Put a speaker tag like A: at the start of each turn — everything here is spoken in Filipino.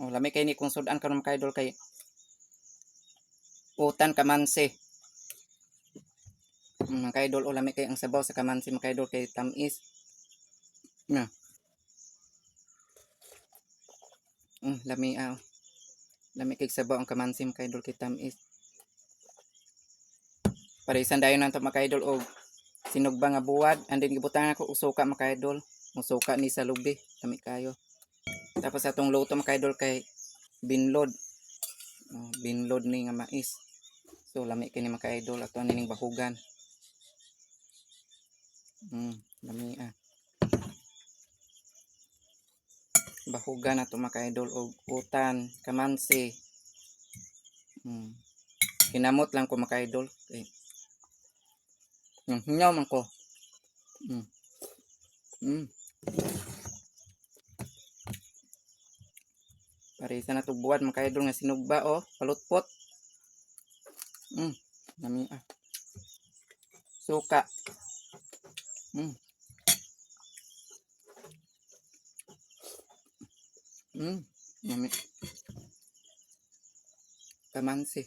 A: O lami kay ni kung sudan karon mga idol kay utan kamansi. Mga idol o lami kay ang sabaw sa kamansi mga idol kay tamis. Na. Lami lami kay sabaw ang kamansi mga idol kay tamis. Parisan dayon nanto mga idol og sinugba nga buwad and then gibutangan ako usuka mga idol. Musuka ni sa lubi, lami kayo. Tapos atong luto mga idol kay binlod. Binlod ni nga mais. So lami kini mga idol ato nining bahugan. Lami bahugan ato mga idol og utan, kamansi. Hinamot lang ko mga idol. Okay. Hinyaw man ko. Parisa na to buwad mga idol nga sinugba palutpot. Lami suka. Lami. Kamansi.